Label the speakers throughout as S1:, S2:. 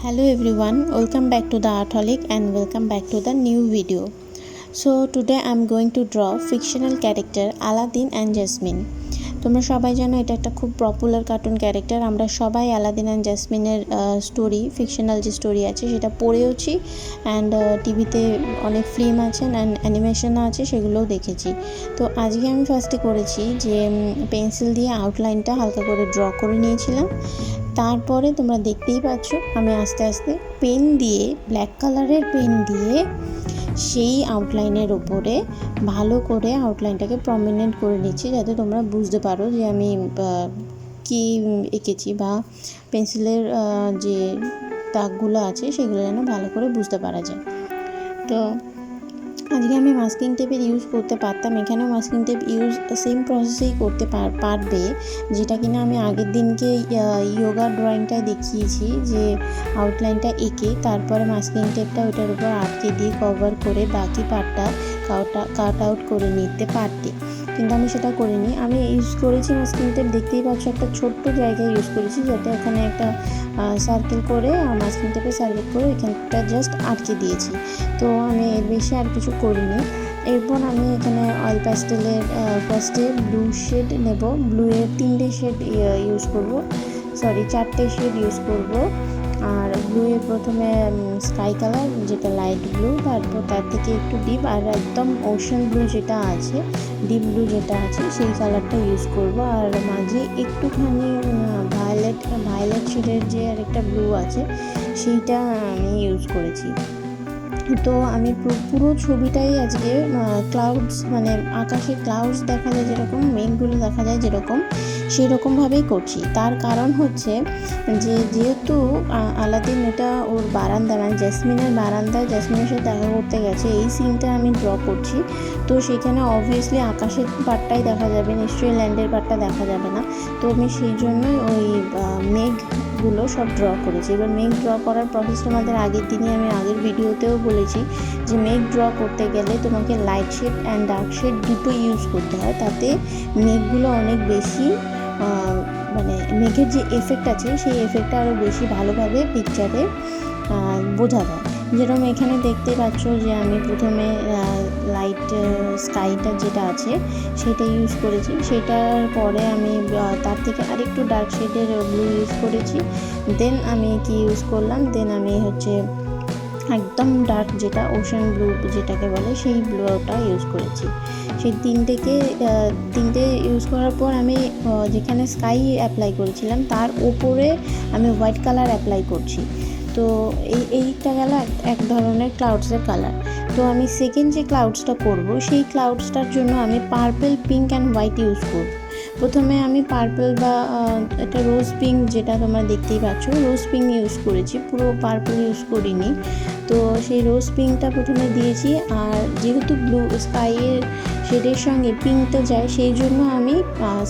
S1: Hello everyone, welcome back to the Artolic and welcome back to the new video. So today I'm going to draw fictional character Aladdin and Jasmine. তোমরা সবাই জানো এটা একটা খুব popular cartoon character. আমরা সবাই অ্যালাদিন and জাসমিনের story, fictional যে story আছে সেটা পড়েওছি অ্যান্ড টিভিতে অনেক ফিল্ম আছে অ্যান্ড অ্যানিমেশনও আছে, সেগুলোও দেখেছি। তো আজকে আমি ফার্স্টে করেছি যে পেন্সিল দিয়ে আউটলাইনটা হালকা করে ড্র করে নিয়েছিলাম। তারপরে তোমরা দেখতেই পাচ্ছ আমি আস্তে আস্তে পেন দিয়ে, ব্ল্যাক কালারের পেন দিয়ে সেই আউটলাইনের ওপরে ভালো করে আউটলাইনটাকে প্রমিনেন্ট করে নিচ্ছি, যাতে তোমরা বুঝতে পারো যে আমি কী এঁকেছি, বা পেন্সিলের যে দাগগুলো আছে সেগুলো যেন ভালো করে বুঝতে পারা যায়। তো আজকে আমি মাস্কিং টেপের ইউজ করতে পারতাম, এখানেও মাস্কিং টেপ ইউজ সেম প্রসেসেই করতে পারবে, যেটা কিনা আমি আগের দিনকে ইয়োগা ড্রয়িংটায় দেখিয়েছি, যে আউটলাইনটা এঁকে তারপরে মাস্কিং টেপটা ওটার উপর আটকে দিয়ে কভার করে বাকি পার্টটা কাট আউট করে নিতে পারতে, কিন্তু আমি সেটা করিনি। আমি ইউজ করেছি মাস্কিং টেপ, দেখতেই পাচ্ছ একটা ছোট্ট জায়গায় ইউজ করেছি, যাতে ওখানে একটা সার্কেল করে মাস্কিং টেপে সার্কেল করে এখানটা জাস্ট আটকে দিয়েছি। তো আমি এর বেশি আর কিছু করিনি। এরপর আমি এখানে অয়েল প্যাস্টেলের ফার্স্টে ব্লু শেড নেব, ব্লুয়ের 3টে শেড ইউজ করব, সরি 4টে শেড ইউজ করব। আর ব্লুয়ের প্রথমে স্কাই কালার, যেটা লাইট ব্লু, তারপর তার থেকে একটু ডিপ, আর একদম ওশান ব্লু যেটা আছে, ডিপ ব্লু যেটা আছে সেই কালারটা ইউজ করব। আর মাঝে একটুখানি ভায়োলেট শেডের যে আরেকটা ব্লু আছে সেইটা আমি ইউজ করেছি। তো আমি পুরো ছবিটাই আজকে ক্লাউডস, মানে আকাশে ক্লাউডস দেখা যায় যেরকম, মেঘগুলো দেখা যায় যেরকম, সেই রকমভাবেই করছি। তার কারণ হচ্ছে যে যেহেতু আলাদিন এটা ওর বারান্দা, মানে জাসমিনের বারান্দায় জাসমিনের সাথে দেখা করতে গেছে, এই সিনটা আমি ড্র করছি। তো সেখানে অবভিয়াসলি আকাশের পার্টটাই দেখা যাবে, নিশ্চয়ই ল্যান্ডের পার্টটা দেখা যাবে না। তো আমি সেই জন্যই ওই মেঘগুলো সব ড্র করেছি। এবার মেঘ ড্র করার প্রসেসটা আমাদের আগের দিনই, আমি আগের ভিডিওতেও বলেছি যে মেঘ ড্র করতে গেলে তোমাকে light shade and dark shade দুটো ইউজ করতে হয়, তাতে মেঘগুলো অনেক বেশি, মানে মেঘের যে এফেক্ট আছে সেই এফেক্টটা আরও বেশি ভালোভাবে পিকচারে বোঝা যায়। যেরকম এখানে দেখতে পাচ্ছ যে আমি প্রথমে লাইট স্কাইটা যেটা আছে সেটা ইউজ করেছি, সেটার পরে আমি তার থেকে আরেকটু ডার্ক শেডের ব্লু ইউজ করেছি। দেন আমি কি ইউজ করলাম, দেন আমি হচ্ছে একদম ডার্ক যেটা ওশান ব্লু যেটাকে বলে সেই ব্লুটা ইউজ করেছি। সেই তিনটে ইউজ করার পর আমি যেখানে স্কাই অ্যাপ্লাই করেছিলাম তার ওপরে আমি হোয়াইট কালার অ্যাপ্লাই করছি। তো এইটা গেল এক ধরনের ক্লাউডসের কালার। তো আমি সেকেন্ড যে ক্লাউডসটা করব, সেই ক্লাউডসটার জন্য আমি purple, pink and white use করব। প্রথমে আমি পার্পল বা একটা রোজ পিঙ্ক, যেটা তোমরা দেখতেই পাচ্ছ, রোজ পিঙ্ক ইউজ করেছি, পুরো পার্পল ইউজ করিনি। তো সেই রোজ পিঙ্কটা প্রথমে দিয়েছি, আর যেহেতু ব্লু স্কাইয়ের শেডের সঙ্গে পিঙ্কটা যায়, সেই জন্য আমি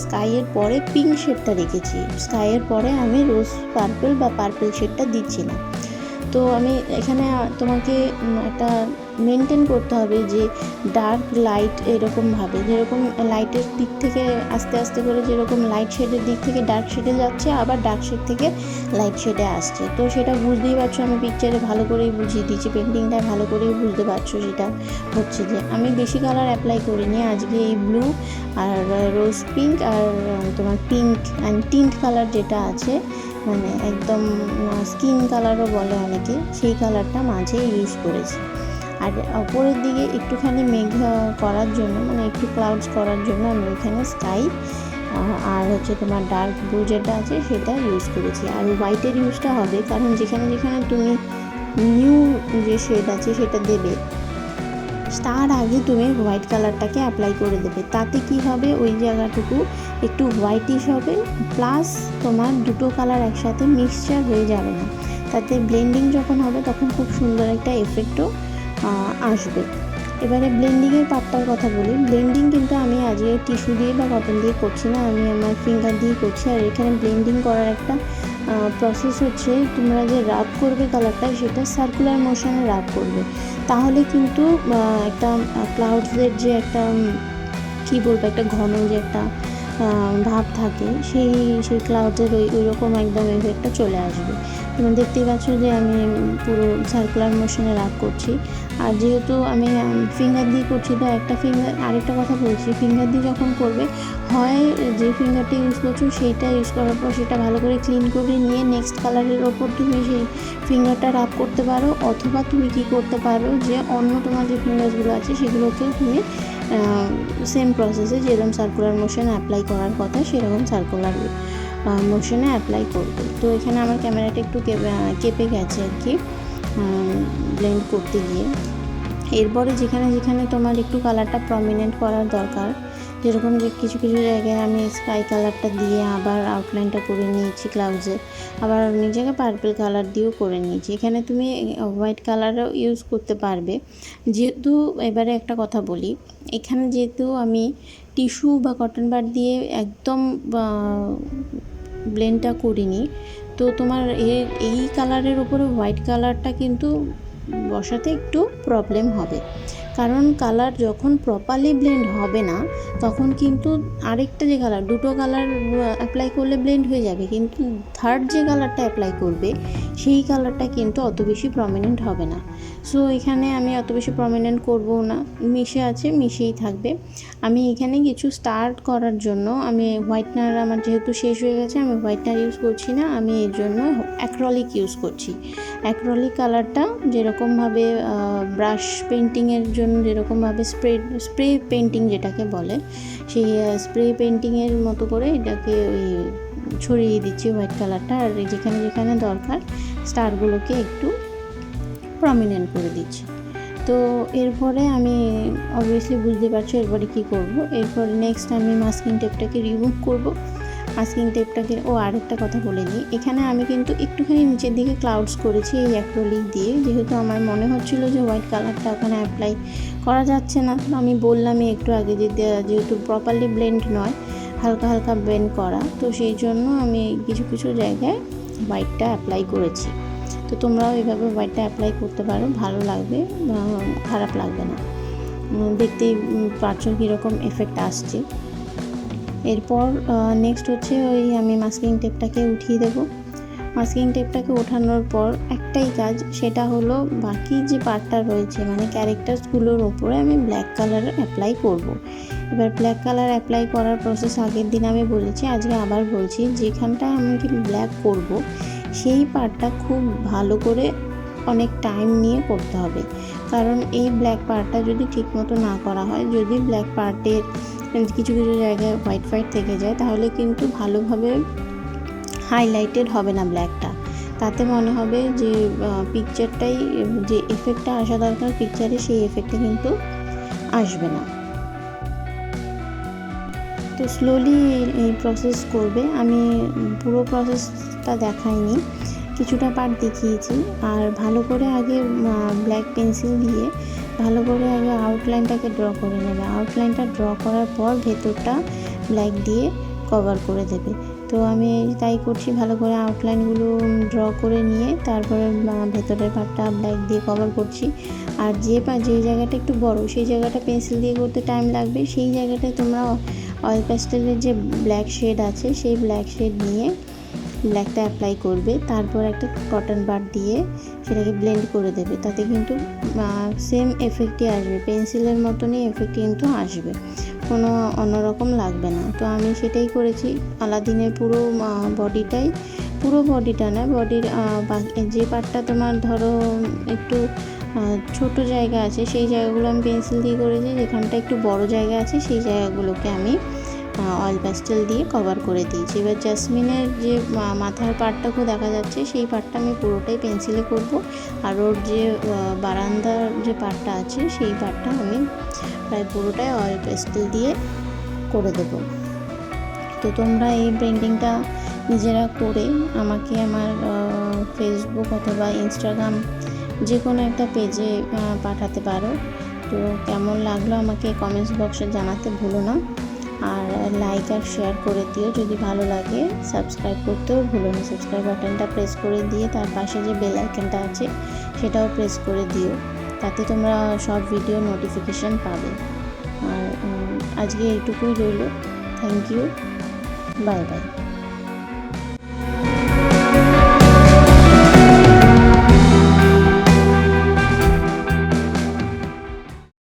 S1: স্কাইয়ের পরে পিঙ্ক শেডটা রেখেছি, স্কাইয়ের পরে আমি রোজ পার্পল বা পার্পল শেডটা দিচ্ছি না। তো আমি এখানে তোমাকে একটা মেনটেন করতে হবে যে ডার্ক লাইট এরকমভাবে, যেরকম লাইটের দিক থেকে আস্তে আস্তে করে যেরকম লাইট শেডের দিক থেকে ডার্ক শেডে যাচ্ছে, আবার ডার্ক শেড থেকে লাইট শেডে আসছে। তো সেটা বুঝতেই পারছো, আমি পিকচারে ভালো করেই বুঝিয়ে দিচ্ছি, পেন্টিংটায় ভালো করেই বুঝতে পারছো সেটা হচ্ছে যে আমি বেশি কালার অ্যাপ্লাই করিনি আজকে। এই ব্লু আর রোজ পিঙ্ক আর তোমার পিঙ্ক অ্যান্ড টিন্ট কালার যেটা আছে, মানে একদম স্কিন কালারও বলে অনেকে, সেই কালারটা মাঝে ইউজ করেছি। আর ওপরের দিকে একটুখানি মেঘ করার জন্য, মানে একটু ক্লাউডস করার জন্য আমি এখানে স্কাই আর হচ্ছে তোমার ডার্ক ব্লু যেটা আছে সেটা ইউজ করেছি। আর হোয়াইটের ইউজটা হবে, কারণ যেখানে যেখানে তুমি নিউ যে শেড আছে সেটা দেবে, তার আগে তুমি হোয়াইট কালারটাকে অ্যাপ্লাই করে দেবে। তাতে কি হবে, ওই জায়গাটুকু একটু হোয়াইটিশ হবে, প্লাস তোমার দুটো কালার একসাথে মিক্সচার হয়ে যাবে না, তাতে ব্লেন্ডিং যখন হবে তখন খুব সুন্দর একটা এফেক্টও আসবে। এবারে ব্লেন্ডিংয়ের পার্টটার কথা বলি। ব্লেন্ডিং কিন্তু আমি আজকে টিস্যু দিয়ে বা কটন দিয়ে করছি না, আমি আমার ফিঙ্গার দিয়ে করছি। আর এখানে ব্লেন্ডিং করার একটা প্রসেস হচ্ছে, তোমরা যে রাব করবে কালারটা, সেটা সার্কুলার মোশনে রাব করবে, তাহলে কিন্তু একটা ক্লাউডসের যে একটা কী বলবো, একটা ঘন যে একটা ভাব থাকে, সেই ক্লাউডের ওই রকম একদম এফেক্টটা চলে আসবে। তুমি দেখতেই পাচ্ছ যে আমি পুরো সার্কুলার মোশনে রাগ করছি। আর যেহেতু আমি ফিঙ্গার দিয়ে করছি, তো আরেকটা কথা বলছি, ফিঙ্গার দিয়ে যখন করবে, হয় যে ফিঙ্গারটা ইউজ করছো সেইটা ইউজ করার পর সেটা ভালো করে ক্লিন করে নিয়ে নেক্সট কালারের ওপর তুমি সেই ফিঙ্গারটা রাব করতে পারো, অথবা তুমি কি করতে পারো যে অন্য তোমার যে ফিঙ্গারসগুলো আছে সেগুলোকেও তুমি সেম প্রসেসে যেরকম সার্কুলার মোশন অ্যাপ্লাই করার কথা সেরকম সার্কুলার মোশনে অ্যাপ্লাই করবে। তো এখানে আমার ক্যামেরাটা একটু কেঁপে গেছে আর কি ব্লেন্ড করতে গিয়ে। এরপরে যেখানে যেখানে তোমার একটু কালারটা প্রমিনেন্ট করার দরকার, যেরকম যে কিছু কিছু জায়গায় আমি স্কাই কালারটা দিয়ে আবার আউটলাইনটা করে নিয়েছি ক্লাউজে, আবার অনেক জায়গায় পার্পল কালার দিয়েও করে নিয়েছি। এখানে তুমি হোয়াইট কালারও ইউজ করতে পারবে। যেহেতু এবারে একটা কথা বলি, এখানে যেহেতু আমি টিস্যু বা কটন বাড দিয়ে একদম ব্লেন্ডটা করিনি, তো তোমার এই কালারের উপরে হোয়াইট কালারটা কিন্তু বসাতে একটু প্রবলেম হবে, কারণ কালার যখন প্রপারলি ব্লেন্ড হবে না তখন কিন্তু আরেকটা যে কালার, দুটো কালার অ্যাপ্লাই করলে ব্লেন্ড হয়ে যাবে, কিন্তু থার্ড যে কালারটা অ্যাপ্লাই করবে সেই কালারটা কিন্তু অত বেশি প্রমিনেন্ট হবে না। সো এখানে আমি অত বেশি প্রমিনেন্ট করবো না, মিশেই থাকবে। আমি এখানে কিছু স্টার্ট করার জন্য আমি হোয়াইটনার, আমার যেহেতু শেষ হয়ে গেছে, আমি হোয়াইটনার ইউজ করছি না, আমি এর জন্য অ্যাক্রিলিক ইউজ করছি। অ্যাক্রিলিক কালারটা যেরকমভাবে ব্রাশ পেন্টিংয়ের জন্য যেরকমভাবে স্প্রে পেন্টিং যেটাকে বলে, সেই স্প্রে পেন্টিংয়ের মতো করে এটাকে ওই ছড়িয়ে দিচ্ছি হোয়াইট কালারটা, আর যেখানে যেখানে দরকার স্টারগুলোকে একটু প্রমিনেন্ট করে দিচ্ছি। তো এরপরে আমি অবভিয়াসলি বুঝতে পারছি এরপরে কী করব। এরপরে নেক্সট আমি মাস্কিং টেপটাকে রিমুভ করব। মাস্কিং টেপটাকে আরেকটা কথা বলে দিই, এখানে আমি কিন্তু একটুখানি নিচের দিকে ক্লাউডস করেছি এই অ্যাক্রিলিক দিয়ে, যেহেতু আমার মনে হচ্ছিলো যে হোয়াইট কালারটা ওখানে অ্যাপ্লাই করা যাচ্ছে না। আমি বললামই একটু আগে যে যেহেতু প্রপারলি ব্লেন্ড নয়, হালকা হালকা ব্লেন্ড করা, তো সেই জন্য আমি কিছু কিছু জায়গায় হোয়াইটটা অ্যাপ্লাই করেছি। তো তোমরাও এভাবে হোয়াইটটা অ্যাপ্লাই করতে পারো, ভালো লাগবে, খারাপ লাগবে না। দেখতেই পাচ্ছ কীরকম এফেক্ট আসছে। এরপর নেক্সট হচ্ছে আমি মাস্কিং টেপটাকে উঠিয়ে দেব। মাস্কিং টেপটাকে ওঠানোর পর একটাই কাজ, সেটা হলো বাকি যে পার্টটা রয়েছে মানে ক্যারেক্টার্সগুলোর ওপরে আমি ব্ল্যাক কালার অ্যাপ্লাই করব। এবার ব্ল্যাক কালার অ্যাপ্লাই করার প্রসেস আগের দিন আমি বলেছি, আজকে আবার বলছি, যেখানটায় আমি ব্ল্যাক করব সেই পার্টটা খুব ভালো করে অনেক টাইম নিয়ে করতে হবে, কারণ এই ব্ল্যাক পার্টটা যদি ঠিকমতো না করা হয়, যদি ব্ল্যাক পার্টের কিছু কিছু জায়গায় হোয়াইট থেকে যায়, তাহলে কিন্তু ভালোভাবে হাইলাইটেড হবে না ব্ল্যাকটা। তাতে মনে হবে যে পিকচারটাই, যে এফেক্টটা আসা দরকার পিকচারে, সেই এফেক্টটা কিন্তু আসবে না। তো স্লোলি এই প্রসেস করবে। আমি পুরো প্রসেসটা দেখাইনি, কিছুটা পার্ট দেখিয়েছি। আর ভালো করে আগে ব্ল্যাক পেন্সিল দিয়ে ভালো করে আগে আউটলাইনটাকে ড্র করে নেবে। আউটলাইনটা ড্র করার পর ভেতরটা ব্ল্যাক দিয়ে কভার করে দেবে। তো আমি তাই করছি, ভালো করে আউটলাইনগুলো ড্র করে নিয়ে তারপরে ভেতরের পার্টটা ব্ল্যাক দিয়ে কভার করছি। আর যে জায়গাটা একটু বড়, সেই জায়গাটা পেন্সিল দিয়ে করতে টাইম লাগবে, সেই জায়গাটায় তোমরা অয়েল প্যাস্টেলের যে ব্ল্যাক শেড আছে সেই ব্ল্যাক শেড নিয়ে ব্ল্যাকটা অ্যাপ্লাই করবে। তারপর একটা কটন বাড দিয়ে সেটাকে ব্লেন্ড করে দেবে, তাতে কিন্তু সেম এফেক্টই আসবে, পেন্সিলের মতনই এফেক্ট কিন্তু আসবে, কোনো অন্যরকম লাগবে না। তো আমি সেটাই করেছি। আলাদিনের পুরো বডিটা না, বডির যে পার্টটা তোমার ধরো একটু ছোট জায়গা আছে সেই জায়গাগুলো আমি পেন্সিল দিয়ে করেছি, যেখানটা একটু বড় জায়গা আছে সেই জায়গাগুলোকে আমি অয়েল প্যাস্টেল দিয়ে কভার করে দিয়েছি। এবার জাসমিনের যে মাথার পার্টটাকেও দেখা যাচ্ছে, সেই পার্টটা আমি পুরোটাই পেন্সিলে করব, আর ওর যে বারান্দার যে পার্টটা আছে সেই পার্টটা আমি প্রায় পুরোটাই অয়েল প্যাস্টেল দিয়ে করে দেব। তো তোমরা এই পেন্টিংটা নিজেরা করে আমাকে আমার ফেসবুক অথবা ইনস্টাগ্রাম যে কোনো একটা পেজে পাঠাতে পারো। তো কেমন লাগলো আমাকে কমেন্টস বক্সে জানাতে ভুলো না, আর লাইক আর শেয়ার করে দিও যদি ভালো লাগে। সাবস্ক্রাইব করতেও ভুলো না, সাবস্ক্রাইব বাটনটা প্রেস করে দিয়ে তার পাশে যে বেল আইকনটা আছে সেটাও প্রেস করে দিও, তাতে তোমরা সব ভিডিও নোটিফিকেশান পাবে। আর আজকে এইটুকুই রইল। Thank you, bye by.